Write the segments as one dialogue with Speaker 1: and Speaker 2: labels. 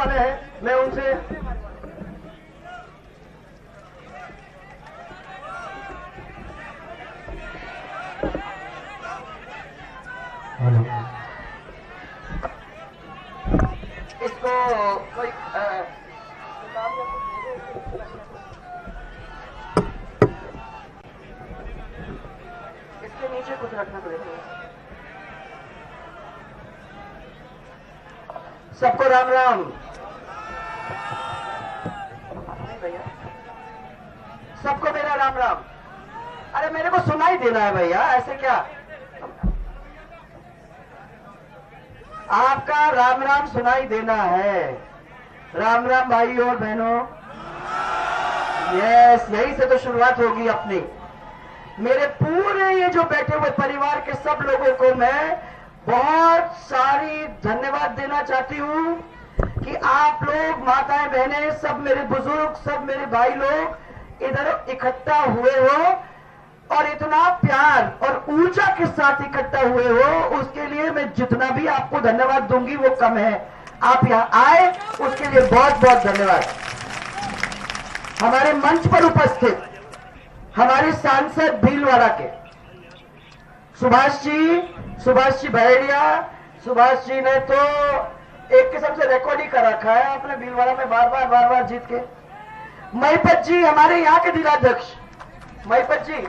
Speaker 1: वाले हैं, मैं उनसे इसको कोई इसके नीचे कुछ रखना पड़ेगा। सबको राम राम। भैया सबको मेरा राम राम। अरे मेरे को सुनाई देना है भैया, ऐसे क्या? आपका राम राम सुनाई देना है। राम राम भाई और बहनों। यस, यही से तो शुरुआत होगी अपनी। मेरे पूरे ये जो बैठे हुए परिवार के सब लोगों को मैं बहुत सारी धन्यवाद देना चाहती हूं कि आप लोग, माताएं बहनें, सब मेरे बुजुर्ग, सब मेरे भाई लोग इधर इकट्ठा हुए हो और इतना प्यार और ऊर्जा के साथ इकट्ठा हुए हो, उसके लिए मैं जितना भी आपको धन्यवाद दूंगी वो कम है। आप यहां आए उसके लिए बहुत बहुत धन्यवाद। हमारे मंच पर उपस्थित हमारे सांसद भीलवाड़ा के सुभाष जी भैडिया, सुभाष जी ने तो एक किस्म से रिकॉर्ड ही कर रखा है अपने भीलवाड़ा में, बार बार जीत के। महिपत जी हमारे यहाँ के जिलाध्यक्ष, महिपत जी,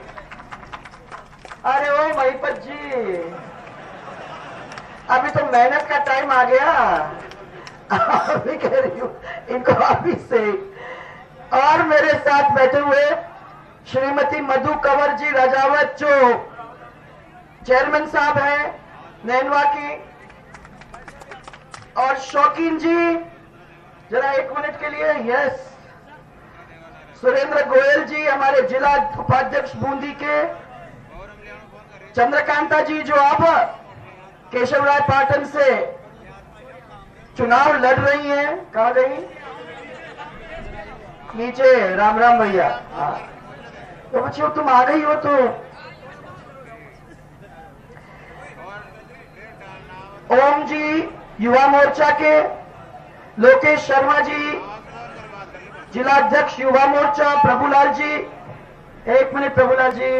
Speaker 1: अरे ओ महिपत जी, अभी तो मेहनत का टाइम आ गया। अभी कह रही हूं इनको अभी से। और मेरे साथ बैठे हुए श्रीमती मधु कंवर जी राजावत, जो चेयरमैन साहब हैं नैनवा की, और शौकीन जी, जरा एक मिनट के लिए, यस, सुरेंद्र गोयल जी हमारे जिला उपाध्यक्ष बूंदी के, चंद्रकांता जी जो अब केशवराय पाटन से चुनाव लड़ रही हैं, कहा गई नीचे, राम राम भैया। हाँ तो बच्चों तुम आ गई हो तो ओम जी युवा मोर्चा के, लोकेश शर्मा जी जिलाध्यक्ष युवा मोर्चा, प्रभुलाल जी, एक मिनट प्रभुलाल जी,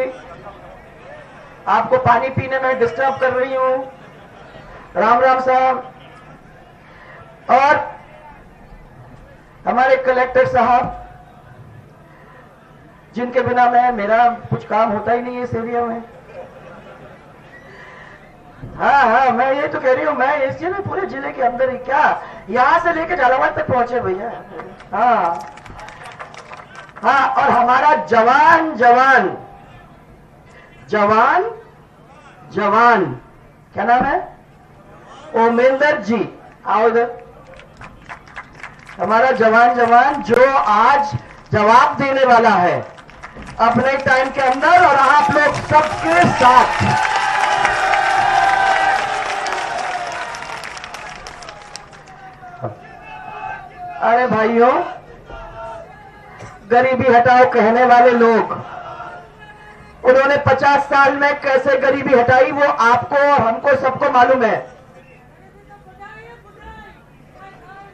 Speaker 1: आपको पानी पीने में डिस्टर्ब कर रही हूं, राम राम साहब। और हमारे कलेक्टर साहब, जिनके बिना मेरा कुछ काम होता ही नहीं है इस एरिया में। हाँ, मैं ये तो कह रही हूँ, मैं इस में पूरे जिले के अंदर ही क्या, यहां से लेकर झालावाड़ तक पहुंचे भैया। हाँ, और हमारा जवान क्या नाम है, ओमेंदर जी, आओ इधर। हमारा जवान जो आज जवाब देने वाला है अपने टाइम के अंदर, और आप लोग सबके साथ। अरे भाइयों, गरीबी हटाओ कहने वाले लोग, उन्होंने 50 साल में कैसे गरीबी हटाई वो आपको और हमको सबको मालूम है।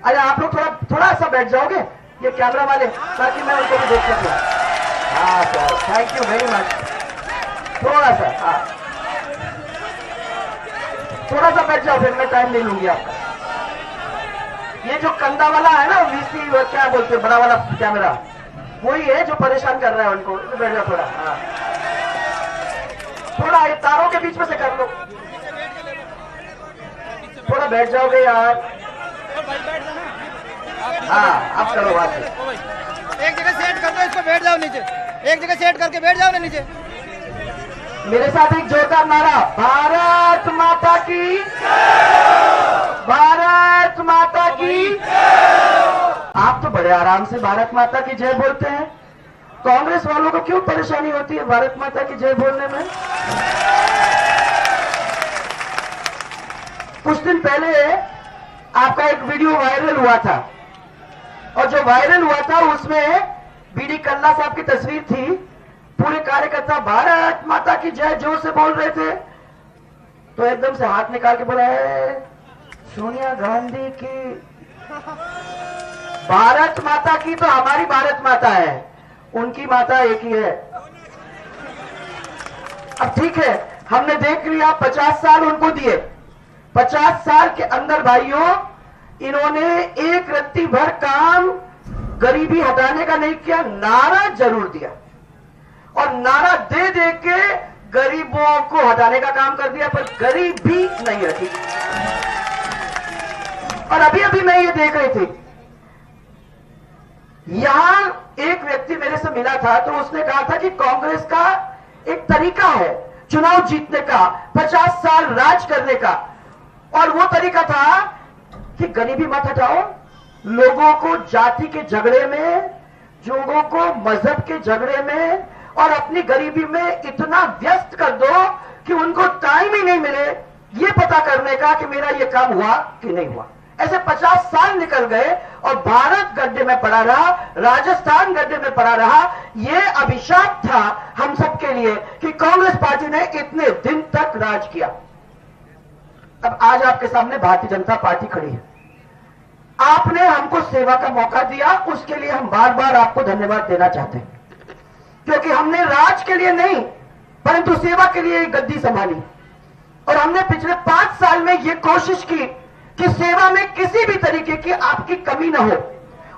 Speaker 1: अरे आप लोग थोड़ा सा बैठ जाओगे, ये कैमरा वाले, ताकि मैं उनको भी देख सकूं। हाँ sir, thank you very much. थोड़ा सा, हाँ, थोड़ा सा बैठ जाओ, फिर मैं टाइम नहीं लूंगी आपका। ये जो कंधा वाला है ना, वीसी क्या बोलते हैं, बड़ा वाला कैमरा, वही है जो परेशान कर रहा है उनको। तो बैठ जाओ थोड़ा, हाँ, थोड़ा ये तारों के बीच में से कर लो, थोड़ा बैठ जाओगे यार। हाँ, आप करो बात।
Speaker 2: एक जगह सेट कर दो इसको, बैठ जाओ नीचे, एक जगह सेट करके बैठ जाओ ना नीचे।
Speaker 1: मेरे साथ एक जोरदार नारा, भारत माता की, भारत माता की। आप तो बड़े आराम से भारत माता की जय बोलते हैं, कांग्रेस वालों को क्यों परेशानी होती है भारत माता की जय बोलने में? कुछ दिन पहले आपका एक वीडियो वायरल हुआ था, और जो वायरल हुआ था उसमें बीडी कल्ला साहब की तस्वीर थी। पूरे कार्यकर्ता भारत माता की जय जोर से बोल रहे थे, तो एकदम से हाथ निकाल के बोला है, सोनिया गांधी की भारत माता की तो हमारी भारत माता है, उनकी माता एक ही है। अब ठीक है, हमने देख लिया 50 साल उनको दिए। 50 साल के अंदर भाइयों इन्होंने एक रत्ती भर काम गरीबी हटाने का नहीं किया, नारा जरूर दिया और नारा दे दे के गरीबों को हटाने का काम कर दिया, पर गरीबी नहीं हटी। और अभी अभी मैं ये देख रही थी, यहां एक व्यक्ति मेरे से मिला था तो उसने कहा था कि कांग्रेस का एक तरीका है चुनाव जीतने का, 50 साल राज करने का, और वो तरीका था कि गरीबी मत हटाओ, लोगों को जाति के झगड़े में, लोगों को मजहब के झगड़े में और अपनी गरीबी में इतना व्यस्त कर दो कि उनको टाइम ही नहीं मिले ये पता करने का कि मेरा ये काम हुआ कि नहीं हुआ। ऐसे 50 साल निकल गए और भारत गड्ढे में पड़ा रहा, राजस्थान गड्ढे में पड़ा रहा। ये अभिशाप था हम सबके लिए कि कांग्रेस पार्टी ने इतने दिन तक राज किया। अब आज आपके सामने भारतीय जनता पार्टी खड़ी है, आपने हमको सेवा का मौका दिया, उसके लिए हम बार बार आपको धन्यवाद देना चाहते हैं, क्योंकि हमने राज के लिए नहीं परंतु सेवा के लिए गद्दी संभाली और हमने पिछले 5 साल में यह कोशिश की कि सेवा में किसी भी तरीके की आपकी कमी न हो,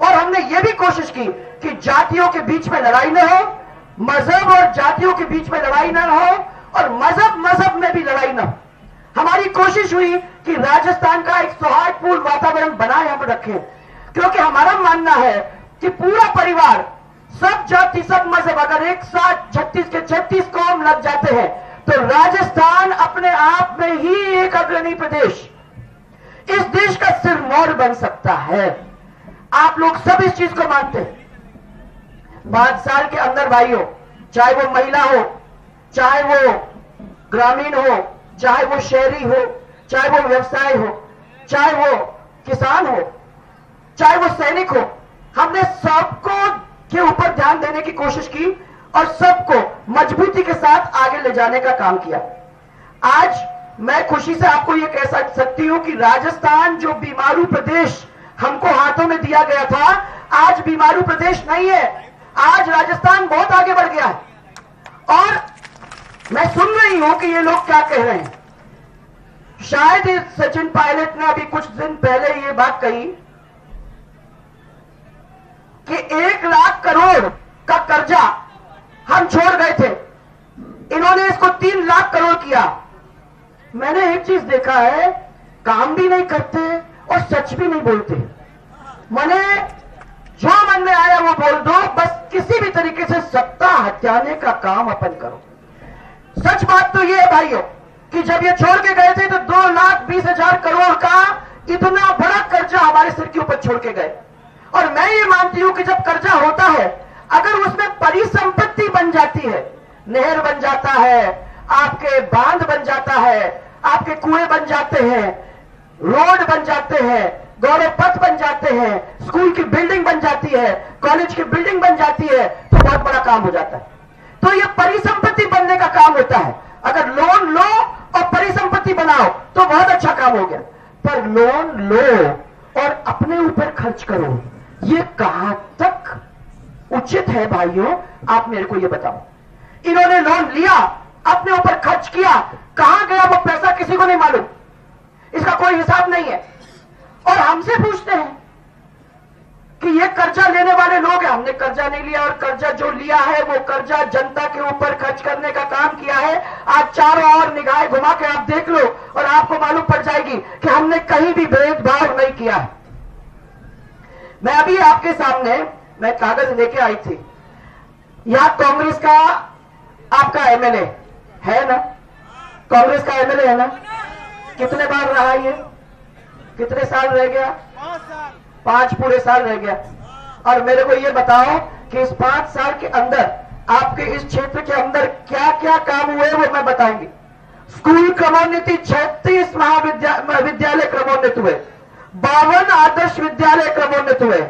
Speaker 1: और हमने यह भी कोशिश की कि जातियों के बीच में लड़ाई न हो, मजहब और जातियों के बीच में लड़ाई न हो और मजहब में भी लड़ाई न हो। हमारी कोशिश हुई कि राजस्थान का एक सौहार्दपूर्ण वातावरण बनाए हम रखें, क्योंकि हमारा मानना है कि पूरा परिवार, सब जाति सब मजहब अगर एक साथ 36 के 36 कौम लग जाते हैं तो राजस्थान अपने आप में ही एक अग्रणी प्रदेश, इस देश का सिरमौर बन सकता है। आप लोग सब इस चीज को मानते हैं। 5 साल के अंदर भाइयों, चाहे वो महिला हो, चाहे वो ग्रामीण हो, चाहे वो शहरी हो, चाहे वो व्यवसाय हो, चाहे वो किसान हो, चाहे वो सैनिक हो, हमने सबको के ऊपर ध्यान देने की कोशिश की और सबको मजबूती के साथ आगे ले जाने का काम किया। आज मैं खुशी से आपको यह कह सकती हूं कि राजस्थान जो बीमारू प्रदेश हमको हाथों में दिया गया था, आज बीमारू प्रदेश नहीं है। आज राजस्थान बहुत आगे बढ़ गया है और मैं सुन रही हूं कि ये लोग क्या कह रहे हैं। शायद सचिन पायलट ने अभी कुछ दिन पहले ये बात कही कि 1 लाख करोड़ का कर्जा हम छोड़ गए थे, इन्होंने इसको 3 लाख करोड़ किया। मैंने एक चीज देखा है, काम भी नहीं करते और सच भी नहीं बोलते। मैंने जो मन में आया वो बोल दो, बस किसी भी तरीके से सत्ता हथियाने का काम अपन करो। सच बात तो ये है भाइयों कि जब ये छोड़ के गए थे तो 2,20,000 करोड़ का इतना बड़ा कर्जा हमारे सिर के ऊपर छोड़ के गए। और मैं ये मानती हूं कि जब कर्जा होता है, अगर उसमें परिसंपत्ति बन जाती है, नहर बन जाता है, आपके बांध बन जाता है, आपके कुएं बन जाते हैं, रोड बन जाते हैं, गौरव पथ बन जाते हैं, स्कूल की बिल्डिंग बन जाती है, कॉलेज की बिल्डिंग बन जाती है, तो बहुत बड़ा काम हो जाता है। तो यह परिसंपत्ति बनने का काम होता है। अगर लोन लो और परिसंपत्ति बनाओ तो बहुत अच्छा काम हो गया, पर लोन लो और अपने ऊपर खर्च करो, ये कहां तक उचित है भाइयों? आप मेरे को ये बताओ। इन्होंने लोन लिया, अपने ऊपर खर्च किया, कहां गया वो पैसा किसी को नहीं मालूम, इसका कोई हिसाब नहीं है। और हमसे पूछते हैं कि ये कर्जा लेने वाले लोग हैं। हमने कर्जा नहीं लिया, और कर्जा जो लिया है वो कर्जा जनता के ऊपर खर्च करने का काम किया है। आज चारों ओर निगाहें घुमा के आप देख लो और आपको मालूम पड़ जाएगी कि हमने कहीं भी भेदभाव नहीं किया है। मैं अभी आपके सामने मैं कागज लेके आई थी, यहां कांग्रेस का आपका एमएलए है ना, कांग्रेस का एमएलए है ना, कितने बार रहा ये, कितने साल रह गया? 5 पूरे साल रह गया। और मेरे को ये बताओ कि इस 5 साल के अंदर आपके इस क्षेत्र के अंदर क्या क्या काम हुए वो मैं बताऊंगी। स्कूल क्रमोन्नति 36 विद्यालय क्रमोन्नत हुए, 52 आदर्श विद्यालय क्रमोन्नत हुए,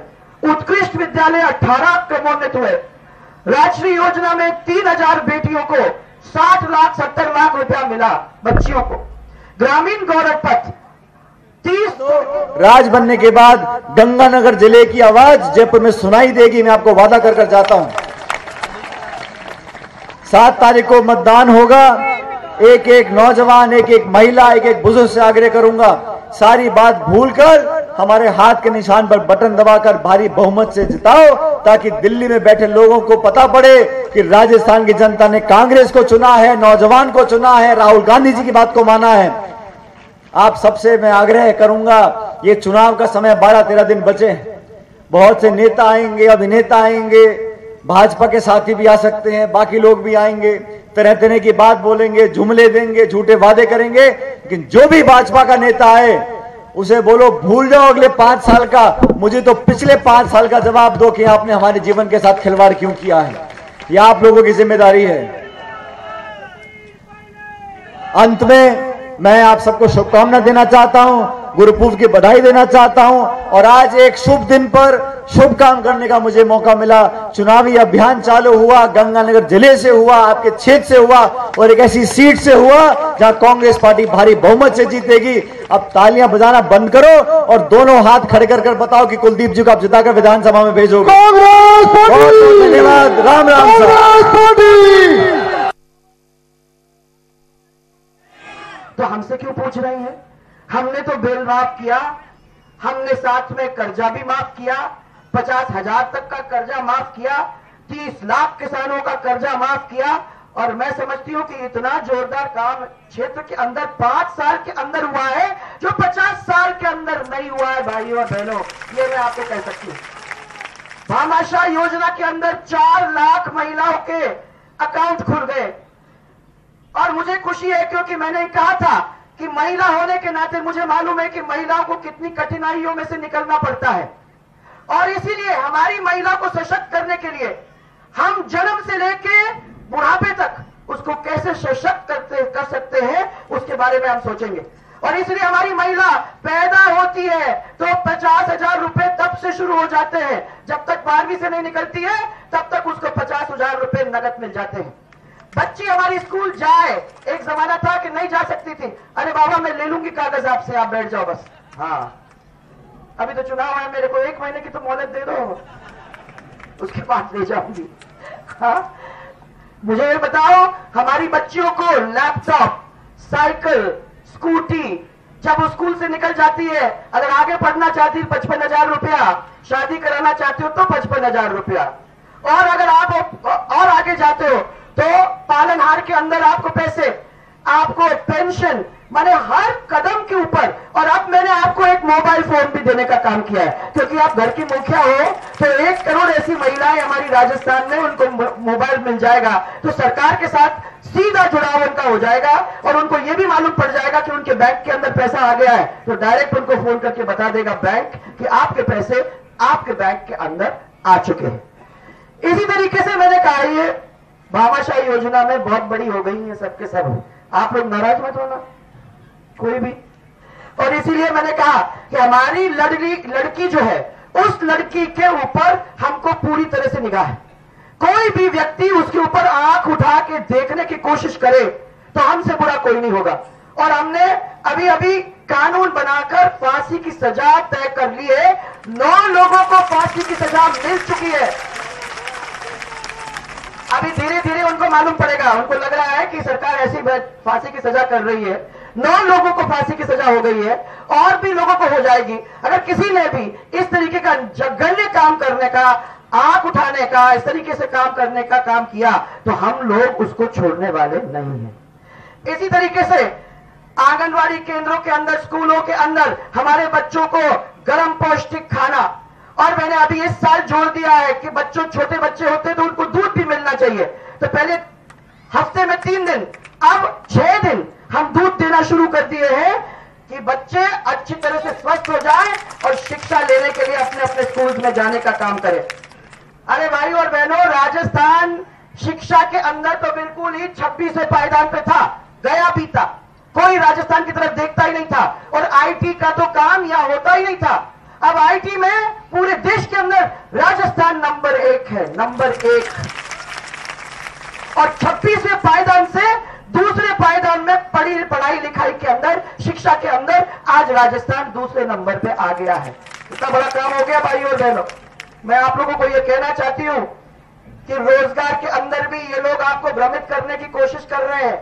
Speaker 1: उत्कृष्ट विद्यालय 18 क्रमोन्नत हुए। राष्ट्रीय योजना में 3000 बेटियों को 60 लाख 70 लाख रुपया मिला बच्चियों को। ग्रामीण गौरव पथ 30
Speaker 3: राज बनने के बाद गंगानगर जिले की आवाज जयपुर में सुनाई देगी, मैं आपको वादा कर जाता हूं। 7 तारीख को मतदान होगा। एक एक नौजवान, एक एक महिला, एक एक बुजुर्ग से आग्रह करूंगा, सारी बात भूलकर हमारे हाथ के निशान पर बटन दबाकर भारी बहुमत से जिताओ, ताकि दिल्ली में बैठे लोगों को पता पड़े कि राजस्थान की जनता ने कांग्रेस को चुना है, नौजवान को चुना है, राहुल गांधी जी की बात को माना है। आप सबसे मैं आग्रह करूंगा, ये चुनाव का समय 12-13 दिन बचे, बहुत से नेता आएंगे, अभिनेता आएंगे, भाजपा के साथी भी आ सकते हैं, बाकी लोग भी आएंगे, तरह तरह की बात बोलेंगे, जुमले देंगे, झूठे वादे करेंगे। लेकिन जो भी भाजपा का नेता आए उसे बोलो भूल जाओ अगले 5 साल का, मुझे तो पिछले 5 साल का जवाब दो कि आपने हमारे जीवन के साथ खिलवाड़ क्यों किया है। यह आप लोगों की जिम्मेदारी है। अंत में मैं आप सबको शुभकामना देना चाहता हूं, गुरुपूर्व की बधाई देना चाहता हूं, और आज एक शुभ दिन पर शुभ काम करने का मुझे मौका मिला। चुनावी अभियान चालू हुआ, गंगानगर जिले से हुआ, आपके क्षेत्र से हुआ, और एक ऐसी सीट से हुआ जहां कांग्रेस पार्टी भारी बहुमत से जीतेगी। अब तालियां बजाना बंद करो और दोनों हाथ खड़े कर बताओ कि कुलदीप जी को आप जिताकर विधानसभा में भेजोगे। बहुत धन्यवाद। राम राम साहब।
Speaker 1: तो हमसे क्यों पूछ रहे हैं? हमने तो बिल माफ किया, हमने साथ में कर्जा भी माफ किया, 50,000 तक का कर्जा माफ किया, 30 लाख किसानों का कर्जा माफ किया। और मैं समझती हूं कि इतना जोरदार काम क्षेत्र के अंदर 5 साल के अंदर हुआ है जो 50 साल के अंदर नहीं हुआ है। भाइयों और बहनों, ये मैं आपको कह सकती हूं। भामाशाह योजना के अंदर 4 लाख महिलाओं के अकाउंट खुल गए, और मुझे खुशी है क्योंकि मैंने कहा था कि महिला होने के नाते मुझे मालूम है कि महिलाओं को कितनी कठिनाइयों में से निकलना पड़ता है, और इसीलिए हमारी महिला को सशक्त करने के लिए हम जन्म से लेके बुढ़ापे तक उसको कैसे सशक्त कर सकते हैं उसके बारे में हम सोचेंगे। और इसलिए हमारी महिला पैदा होती है तो 50,000 रुपए तब से शुरू हो जाते हैं, जब तक 12वीं से नहीं निकलती है तब तक उसको 50,000 रुपए नगद मिल जाते हैं। बच्ची हमारी स्कूल जाए, एक जमाना था कि नहीं जा सकती थी, अरे बाबा मैं ले लूंगी कागज आपसे, आप बैठ जाओ बस। हाँ, अभी तो चुनाव है, मेरे को 1 महीने की तो मोहलत दे दो, उसके बाद ले जाऊंगी। हाँ, मुझे ये बताओ, हमारी बच्चियों को लैपटॉप, साइकिल, स्कूटी जब वो स्कूल से निकल जाती है, अगर आगे पढ़ना चाहती है 55,000 रुपया, शादी कराना चाहते हो तो 55,000 रुपया, और अगर आप और आगे जाते हो तो पालनहार के अंदर आपको पैसे, आपको पेंशन, माने हर कदम के ऊपर। और अब मैंने आपको एक मोबाइल फोन भी देने का काम किया है, क्योंकि आप घर की मुखिया हो तो 1 करोड़ ऐसी महिलाएं हमारी राजस्थान में, उनको मोबाइल मिल जाएगा तो सरकार के साथ सीधा जुड़ाव उनका हो जाएगा, और उनको यह भी मालूम पड़ जाएगा कि उनके बैंक के अंदर पैसा आ गया है तो डायरेक्ट उनको फोन करके बता देगा बैंक कि आपके पैसे आपके बैंक के अंदर आ चुके हैं। इसी तरीके से मैंने कहा ये भामाशाह योजना में बहुत बड़ी हो गई है सबके सब, आप लोग नाराज मत होना कोई भी। और इसीलिए मैंने कहा कि हमारी लड़की जो है, उस लड़की के ऊपर हमको पूरी तरह से निगाह है। कोई भी व्यक्ति उसके ऊपर आंख उठा के देखने की कोशिश करे तो हमसे बुरा कोई नहीं होगा। और हमने अभी अभी कानून बनाकर फांसी की सजा तय कर ली है, 9 लोगों को फांसी की सजा मिल चुकी है। अभी धीरे धीरे उनको मालूम पड़ेगा, उनको लग रहा है कि सरकार ऐसी फांसी की सजा कर रही है, 9 लोगों को फांसी की सजा हो गई है, और भी लोगों को हो जाएगी। अगर किसी ने भी इस तरीके का जघन्य काम करने का, आंख उठाने का, इस तरीके से काम करने का काम किया तो हम लोग उसको छोड़ने वाले नहीं हैं। इसी तरीके से आंगनवाड़ी केंद्रों के अंदर, स्कूलों के अंदर हमारे बच्चों को गर्म पौष्टिक खाना, और मैंने अभी इस साल जोड़ दिया है कि बच्चों, छोटे बच्चे होते तो उनको दूध भी मिलना चाहिए, तो पहले हफ्ते में 3 दिन, अब 6 दिन हम दूध देना शुरू कर दिए हैं कि बच्चे अच्छी तरह से स्वस्थ हो जाएं और शिक्षा लेने के लिए अपने अपने स्कूल में जाने का काम करें। अरे भाई और बहनों, राजस्थान शिक्षा के अंदर तो बिल्कुल ही 26वें पायदान पे था, गया बीता, कोई राजस्थान की तरफ देखता ही नहीं था, और आईटी का तो काम यहां होता ही नहीं था। अब आईटी में पूरे देश के अंदर राजस्थान नंबर 1 है, नंबर 1। और 26वें पायदान से दूसरे पायदान में पढ़ाई लिखाई के अंदर, शिक्षा के अंदर आज राजस्थान दूसरे नंबर पे आ गया है। इतना बड़ा काम हो गया भाइयों और बहनों। मैं आप लोगों को यह कहना चाहती हूं कि रोजगार के अंदर भी ये लोग आपको भ्रमित करने की कोशिश कर रहे हैं।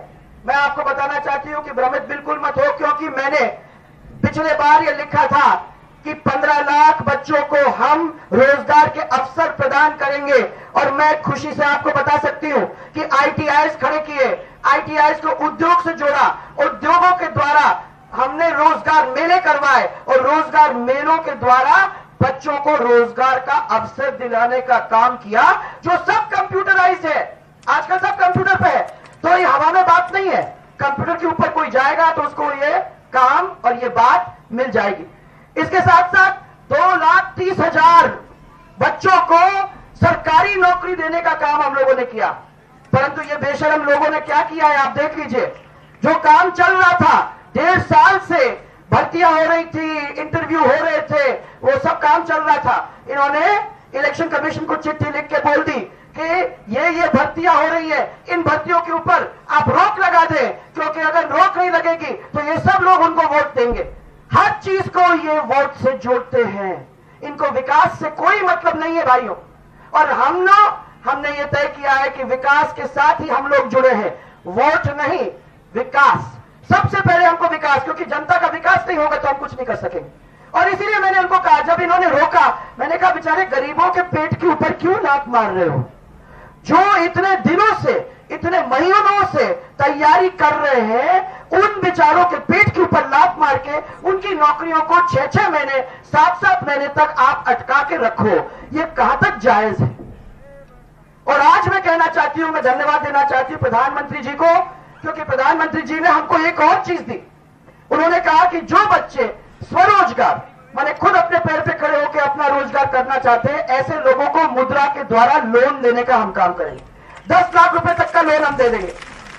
Speaker 1: मैं आपको बताना चाहती हूं कि भ्रमित बिल्कुल मत हो, क्योंकि मैंने पिछले बार ये लिखा था कि 15 लाख बच्चों को हम रोजगार के अवसर प्रदान करेंगे। और मैं खुशी से आपको बता सकती हूं कि ITIs खड़े किए, ITIs को उद्योग से जोड़ा, उद्योगों के द्वारा हमने रोजगार मेले करवाए और रोजगार मेलों के द्वारा बच्चों को रोजगार का अवसर दिलाने का काम किया, जो सब कंप्यूटराइज है। आजकल सब कंप्यूटर पे है, तो ये हवा में बात नहीं है। कंप्यूटर के ऊपर कोई जाएगा तो उसको ये काम और ये बात मिल जाएगी। इसके साथ साथ 2,30,000 बच्चों को सरकारी नौकरी देने का काम हम लोगों ने किया। परंतु ये बेशरम लोगों ने क्या किया है आप देख लीजिए। जो काम चल रहा था 1.5 साल से, भर्तियां हो रही थी, इंटरव्यू हो रहे थे, वो सब काम चल रहा था, इन्होंने इलेक्शन कमीशन को चिट्ठी लिख के बोल दी कि ये भर्तियां हो रही है, इन भर्तियों के ऊपर आप रोक लगा दें, क्योंकि अगर रोक नहीं लगेगी तो ये सब लोग उनको वोट देंगे। हर चीज को ये वोट से जोड़ते हैं, इनको विकास से कोई मतलब नहीं है भाइयों। और हमने ये तय किया है कि विकास के साथ ही हम लोग जुड़े हैं, वोट नहीं, विकास। सबसे पहले हमको विकास, क्योंकि जनता का विकास नहीं होगा तो हम कुछ नहीं कर सकेंगे। और इसीलिए मैंने उनको कहा, जब इन्होंने रोका, मैंने कहा बेचारे गरीबों के पेट के ऊपर क्यों लात मार रहे हो? जो इतने दिनों से, इतने महीनों से तैयारी कर रहे हैं, उन बेचारों के पेट के ऊपर लात मार के उनकी नौकरियों को 6-6 महीने, 7-7 महीने तक आप अटका के रखो, ये कहां तक जायज है? और आज मैं कहना चाहती हूं, मैं धन्यवाद देना चाहती हूं प्रधानमंत्री जी को, क्योंकि प्रधानमंत्री जी ने हमको एक और चीज दी। उन्होंने कहा कि जो बच्चे स्वरोजगार, माने खुद अपने पैर पे खड़े होकर अपना रोजगार करना चाहते हैं, ऐसे लोगों को मुद्रा के द्वारा लोन देने का हम काम करेंगे। 10 लाख रुपए तक का लोन हम दे देंगे।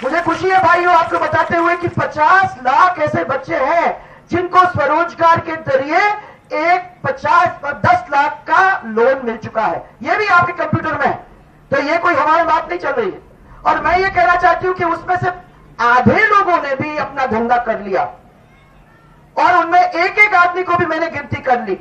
Speaker 1: मुझे खुशी है भाइयों आपको बताते हुए कि 50 लाख ऐसे बच्चे हैं जिनको स्वरोजगार के जरिए 10 लाख का लोन मिल चुका है। यह भी आपके कंप्यूटर में है, तो ये कोई हमारी बात नहीं चल रही है। और मैं ये कहना चाहती हूं कि उसमें से आधे लोगों ने भी अपना धंधा कर लिया, और उनमें एक आदमी को भी मैंने गिनती कर ली,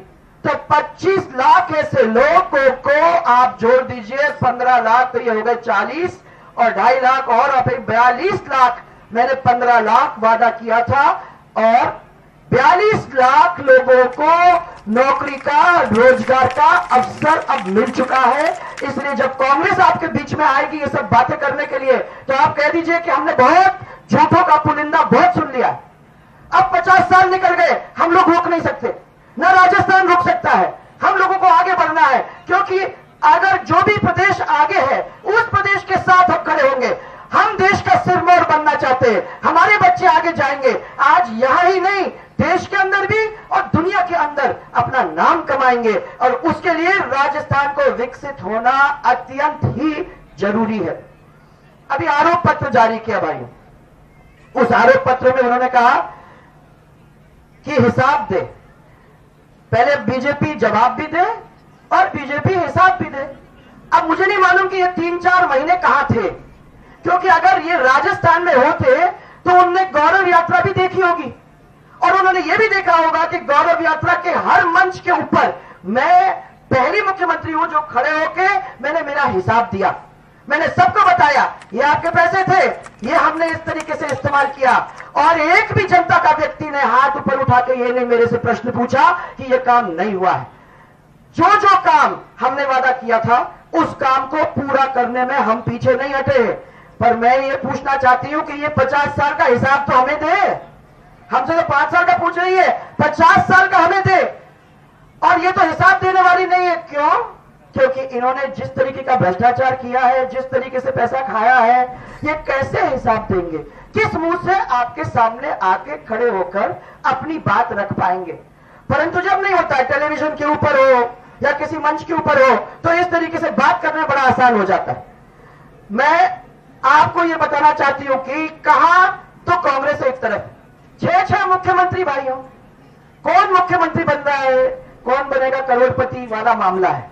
Speaker 1: तो 25 लाख ऐसे लोगों को आप जोड़ दीजिए, 15 लाख तो ये हो गए 40, और 2.5 लाख और फिर 42 लाख। मैंने 15 लाख वादा किया था, और 42 लाख लोगों को नौकरी का, रोजगार का अवसर अब मिल चुका है। इसलिए जब कांग्रेस आपके बीच में आएगी ये सब बातें करने के लिए, तो आप कह दीजिए कि हमने बहुत झूठों का पुलिंदा बहुत सुन लिया। अब 50 साल निकल गए, हम लोग रोक नहीं सकते, न राजस्थान रोक सकता है। हम लोगों को आगे बढ़ना है, क्योंकि अगर जो भी प्रदेश आगे है उस प्रदेश के साथ हम खड़े होंगे। हम देश का सिरमौर बनना चाहते हैं, हमारे बच्चे आगे जाएंगे, आज यहां ही नहीं देश के अंदर भी और दुनिया के अंदर अपना नाम कमाएंगे। और उसके लिए राजस्थान को विकसित होना अत्यंत ही जरूरी है। अभी आरोप पत्र जारी किया भाई, उस आरोप पत्र में उन्होंने कहा कि हिसाब दे, पहले बीजेपी जवाब भी दे और बीजेपी हिसाब भी दे। अब मुझे नहीं मालूम कि ये 3-4 महीने कहां थे, क्योंकि अगर ये राजस्थान में होते तो उनने गौरव यात्रा भी देखी होगी, और उन्होंने ये भी देखा होगा कि गौरव यात्रा के हर मंच के ऊपर मैं पहली मुख्यमंत्री हूं जो खड़े होके मैंने मेरा हिसाब दिया, मैंने सबको बताया ये आपके पैसे थे, ये हमने इस तरीके से इस्तेमाल किया। और एक भी जनता का व्यक्ति ने हाथ ऊपर उठा के ये नहीं मेरे से प्रश्न पूछा कि ये काम नहीं हुआ है। जो जो काम हमने वादा किया था उस काम को पूरा करने में हम पीछे नहीं हटे। पर मैं ये पूछना चाहती हूं कि ये 50 साल का हिसाब तो हमें दे, हमसे तो 5 साल का पूछ रही है, 50 साल का हमें दे। और ये तो हिसाब देने वाली नहीं है। क्यों? क्योंकि इन्होंने जिस तरीके का भ्रष्टाचार किया है, जिस तरीके से पैसा खाया है, ये कैसे हिसाब देंगे? किस मुंह से आपके सामने आके खड़े होकर अपनी बात रख पाएंगे? परंतु जब नहीं होता है, टेलीविजन के ऊपर हो या किसी मंच के ऊपर हो, तो इस तरीके से बात करना बड़ा आसान हो जाता है। मैं आपको यह बताना चाहती हूं कि कहां तो कांग्रेस एक तरफ, 6 मुख्यमंत्री भाइयों, कौन मुख्यमंत्री बन रहा है, कौन बनेगा करोड़पति वाला मामला है।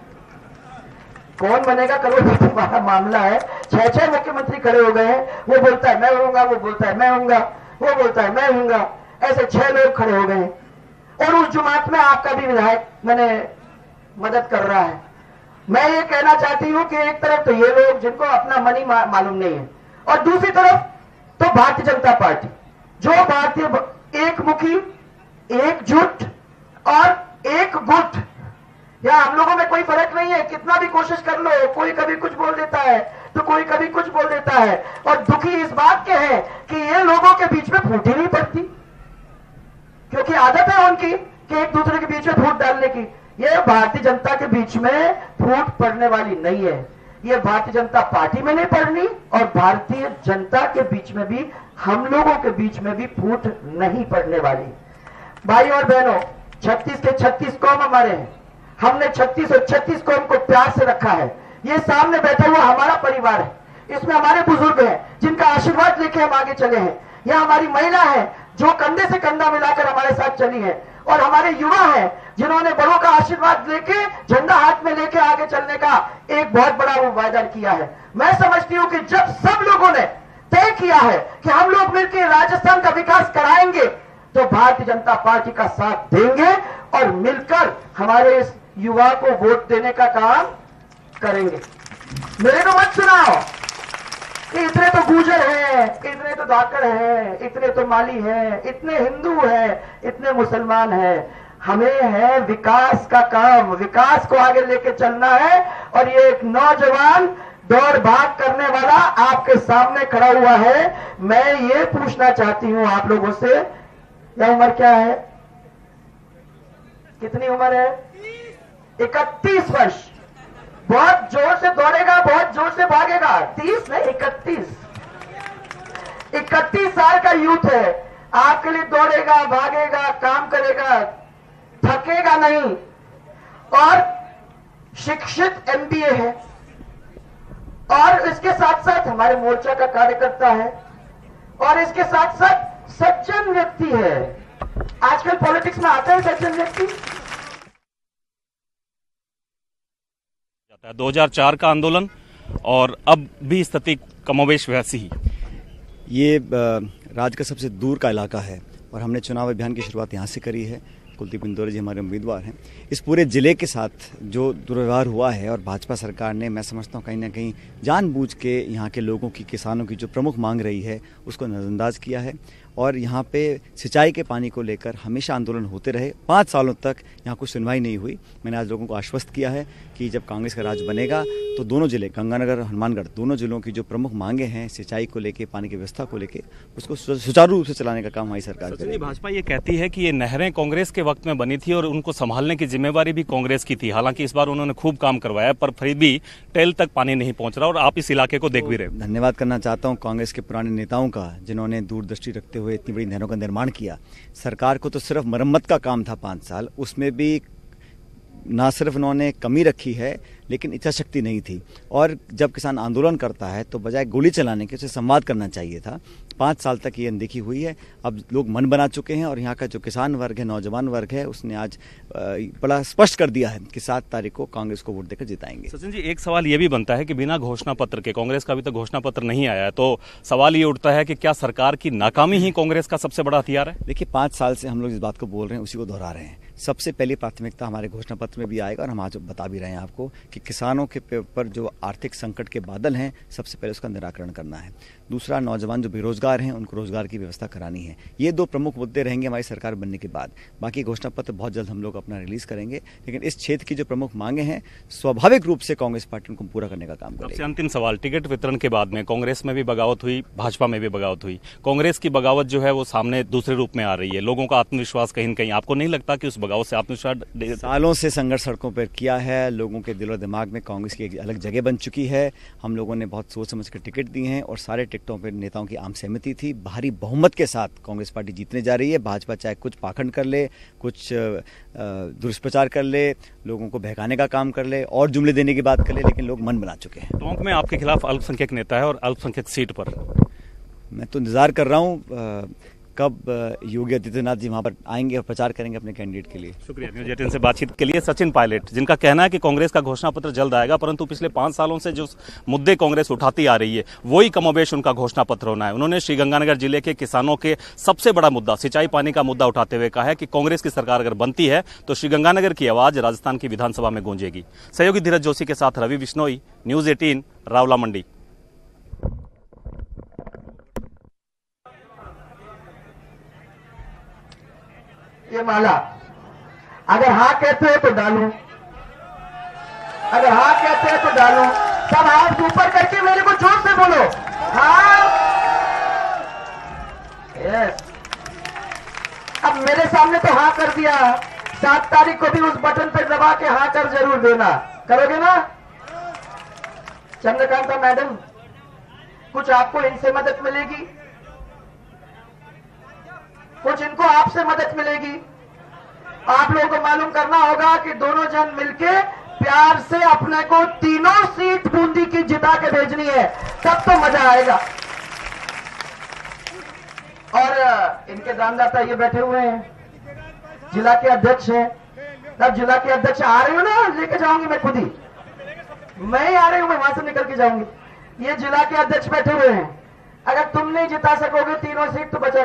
Speaker 1: कौन बनेगा करोड़पति हमारा मामला है। 6 मुख्यमंत्री खड़े हो गए हैं, वो बोलता है मैं होऊंगा, वो बोलता है मैं होऊंगा, वो बोलता है मैं होऊंगा, ऐसे 6 लोग खड़े हो गए हैं। और उस जुमात में आपका भी विधायक मैंने मदद कर रहा है। मैं ये कहना चाहती हूं कि एक तरफ तो ये लोग जिनको अपना मनी मालूम नहीं है, और दूसरी तरफ तो भारतीय जनता पार्टी जो भारतीय एकमुखी, एकजुट और एक गुट, या हम लोगों में कोई फर्क नहीं है। कितना भी कोशिश कर लो, कोई कभी कुछ बोल देता है तो कोई कभी कुछ बोल देता है। और दुखी इस बात के हैं कि ये लोगों के बीच में फूट ही नहीं पड़ती, क्योंकि आदत है उनकी कि एक दूसरे के बीच में फूट डालने की। ये भारतीय जनता के बीच में फूट पड़ने वाली नहीं है। ये भारतीय जनता पार्टी में नहीं पड़नी, और भारतीय जनता के बीच में भी, हम लोगों के बीच में भी फूट नहीं पड़ने वाली। भाई और बहनों, 36 के 36 कौम हमारे हैं। हमने 36 और 36 कौम को प्यार से रखा है। ये सामने बैठा हुआ हमारा परिवार है, इसमें हमारे बुजुर्ग हैं जिनका आशीर्वाद लेके हम आगे चले हैं। यह हमारी महिला है जो कंधे से कंधा मिलाकर हमारे साथ चली है, और हमारे युवा हैं जिन्होंने बड़ों का आशीर्वाद लेके, झंडा हाथ में लेके आगे चलने का एक बहुत बड़ा वो वायदा किया है। मैं समझती हूं कि जब सब लोगों ने तय किया है कि हम लोग मिलकर राजस्थान का विकास कराएंगे, तो भारतीय जनता पार्टी का साथ देंगे और मिलकर हमारे इस युवा को वोट देने का काम करेंगे। मेरे को मत सुनाओ कि इतने तो गुर्जर हैं, इतने तो धाकड़ हैं, इतने तो माली हैं, इतने हिंदू हैं, इतने मुसलमान हैं। हमें है विकास का काम, विकास को आगे लेके चलना है। और ये एक नौजवान दौड़ भाग करने वाला आपके सामने खड़ा हुआ है। मैं ये पूछना चाहती हूं आप लोगों से, यह उम्र क्या है, कितनी उम्र है? 31 वर्ष। बहुत जोर से दौड़ेगा, बहुत जोर से भागेगा। 30 नहीं, 31 साल का यूथ है, आपके लिए दौड़ेगा, भागेगा, काम करेगा, थकेगा नहीं। और शिक्षित MBA है, और इसके साथ साथ हमारे मोर्चा का कार्यकर्ता है, और इसके साथ साथ सज्जन व्यक्ति है। आजकल पॉलिटिक्स में आते हैं सज्जन व्यक्ति।
Speaker 4: 2004 का आंदोलन और अब भी स्थिति कमोबेश वैसी ही।
Speaker 5: ये राज्य का सबसे दूर का इलाका है और हमने चुनाव अभियान की शुरुआत यहाँ से करी है। कुलदीप इंदौरे जी हमारे उम्मीदवार हैं। इस पूरे जिले के साथ जो दुर्व्यवहार हुआ है और भाजपा सरकार ने, मैं समझता हूँ कहीं ना कहीं जानबूझ के यहाँ के लोगों की, किसानों की जो प्रमुख मांग रही है उसको नज़रअंदाज किया है। और यहाँ पे सिंचाई के पानी को लेकर हमेशा आंदोलन होते रहे। 5 सालों तक यहाँ कुछ सुनवाई नहीं हुई। मैंने आज लोगों को आश्वस्त किया है कि जब कांग्रेस का राज बनेगा तो दोनों जिले, गंगानगर, हनुमानगढ़, दोनों जिलों की जो प्रमुख मांगे हैं सिंचाई को लेकर, पानी की व्यवस्था को लेकर, उसको सुचारू रूप से चलाने का काम हमारी सरकार करेगी।
Speaker 4: भाजपा ये कहती है कि ये नहरें कांग्रेस के वक्त में बनी थी और उनको संभालने की जिम्मेवारी भी कांग्रेस की थी। हालांकि इस बार उन्होंने खूब काम करवाया, पर फिर भी टेल तक पानी नहीं पहुंच रहा और आप इस इलाके को देख भी रहे।
Speaker 5: धन्यवाद करना चाहता हूँ कांग्रेस के पुराने नेताओं का, जिन्होंने दूरदृष्टि रखते हुए इतनी बड़ी नहरों का निर्माण किया। सरकार को तो सिर्फ मरम्मत का काम था 5 साल, उसमें भी ना सिर्फ उन्होंने कमी रखी है लेकिन इच्छा शक्ति नहीं थी। और जब किसान आंदोलन करता है तो बजाय गोली चलाने के उसे संवाद करना चाहिए था। 5 साल तक ये अनदेखी हुई है। अब लोग मन बना चुके हैं और यहाँ का जो किसान वर्ग है, नौजवान वर्ग है, उसने आज बड़ा स्पष्ट कर दिया है कि 7 तारीख को कांग्रेस को वोट देकर जिताएंगे।
Speaker 4: सचिन जी, एक सवाल ये भी बनता है कि बिना घोषणा पत्र के, कांग्रेस का अभी तक घोषणा पत्र नहीं आया है, तो सवाल ये उठता है कि क्या सरकार की नाकामी ही कांग्रेस का सबसे बड़ा हथियार है?
Speaker 5: देखिए, 5 साल से हम लोग इस बात को बोल रहे हैं, उसी को दोहरा रहे हैं। सबसे पहली प्राथमिकता हमारे घोषणा पत्र में भी आएगा और हम आज बता भी रहे हैं आपको कि किसानों के पर जो आर्थिक संकट के बादल हैं, सबसे पहले उसका निराकरण करना है। दूसरा, नौजवान जो बेरोजगार हैं उनको रोजगार की व्यवस्था करानी है। ये 2 प्रमुख मुद्दे रहेंगे हमारी सरकार बनने के बाद। बाकी घोषणा पत्र बहुत जल्द हम लोग अपना रिलीज करेंगे, लेकिन इस क्षेत्र की जो प्रमुख मांगे हैं स्वाभाविक रूप से कांग्रेस पार्टी उनको पूरा करने का काम करेगी।
Speaker 4: सबसे अंतिम सवाल, टिकट वितरण के बाद में कांग्रेस में भी बगावत हुई, भाजपा में भी बगावत हुई। कांग्रेस की बगावत जो है वो सामने दूसरे रूप में आ रही है। लोगों का आत्मविश्वास कहीं न कहीं, आपको नहीं लगता कि उस बगावत से आत्मविश्वास?
Speaker 5: सालों से संघर्ष सड़कों पर किया है, लोगों के दिलो दिमाग में कांग्रेस की एक अलग जगह बन चुकी है। हम लोगों ने बहुत सोच समझ कर टिकट दिए हैं और सारे टिकटों पर नेताओं की आम सहमति थी। भारी बहुमत के साथ कांग्रेस पार्टी जीतने जा रही है। भाजपा चाहे कुछ पाखंड कर ले, कुछ दुष्प्रचार कर ले, लोगों को बहकाने का काम कर ले और जुमले देने की बात कर ले, लेकिन लोग मन बना चुके हैं।
Speaker 4: टोंक में आपके खिलाफ अल्पसंख्यक नेता है और अल्पसंख्यक सीट पर
Speaker 5: मैं तो इंतजार कर रहा हूँ कब योगी आदित्यनाथ जी वहाँ पर आएंगे और प्रचार करेंगे अपने कैंडिडेट के लिए।
Speaker 4: शुक्रिया न्यूज़ 18 से बातचीत के लिए। सचिन पायलट, जिनका कहना है कि कांग्रेस का घोषणा पत्र जल्द आएगा, परंतु पिछले 5 सालों से जो मुद्दे कांग्रेस उठाती आ रही है वही कमोबेश उनका घोषणा पत्र होना है। उन्होंने श्रीगंगानगर जिले के किसानों के सबसे बड़ा मुद्दा सिंचाई पानी का मुद्दा उठाते हुए कहा है कि कांग्रेस की सरकार अगर बनती है तो श्रीगंगानगर की आवाज राजस्थान की विधानसभा में गूंजेगी। सहयोगी धीरज जोशी के साथ रवि बिश्नोई, न्यूज़ 18, रावला मंडी।
Speaker 1: ये माला अगर हाँ कहते हैं तो डालूं, अगर हाँ कहते हैं तो डालूं। सब हाथ ऊपर करके मेरे को जोर से बोलो हाँ। यस, अब मेरे सामने तो हाँ कर दिया, 7 तारीख को भी उस बटन पर दबा के हाँ कर जरूर देना। करोगे ना चंद्रकांता मैडम? कुछ आपको इनसे मदद मिलेगी, कुछ इनको आपसे मदद मिलेगी। आप लोगों को मालूम करना होगा कि दोनों जन मिलके प्यार से अपने को तीनों सीट बूंदी की जिता के भेजनी है, तब तो मजा आएगा। और इनके दानदाता ये बैठे हुए हैं, जिला के अध्यक्ष हैं। तब जिला के अध्यक्ष आ रही हूं ना, लेके जाऊंगी मैं खुद ही, मैं ही आ रही हूं, मैं वहां से निकल के जाऊंगी। ये जिला के अध्यक्ष बैठे हुए हैं। अगर तुम नहीं जिता सकोगे तीनों सीट तो बचा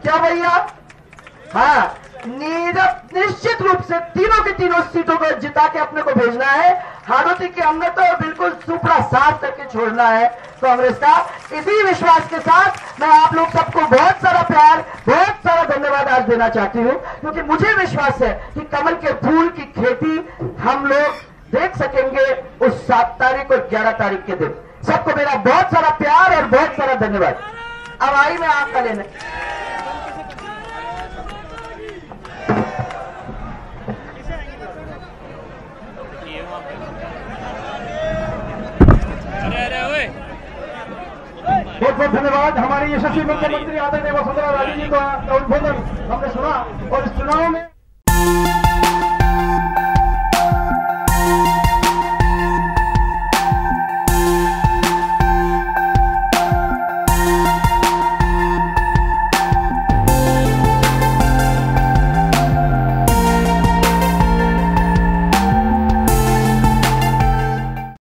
Speaker 1: क्या भैया? हाँ, निश्चित रूप से तीनों की तीनों सीटों को जिता के अपने को भेजना है। हाड़ौती के अंदर तो बिल्कुल सुपड़ा साफ करके छोड़ना है कांग्रेस का। इसी विश्वास के साथ मैं आप लोग सबको बहुत सारा प्यार, बहुत सारा धन्यवाद आज देना चाहती हूँ, क्योंकि मुझे विश्वास है कि कमल के फूल की खेती हम लोग देख सकेंगे उस 7 तारीख और 11 तारीख के दिन। सबको मेरा बहुत सारा प्यार और बहुत सारा धन्यवाद। अब आई मैं आपका लेने। बहुत बहुत धन्यवाद। हमारे यशस्वी मुख्यमंत्री आदरणीय वसुंधरा राजे जी का उद्बोधन हमने सुना और इस चुनाव में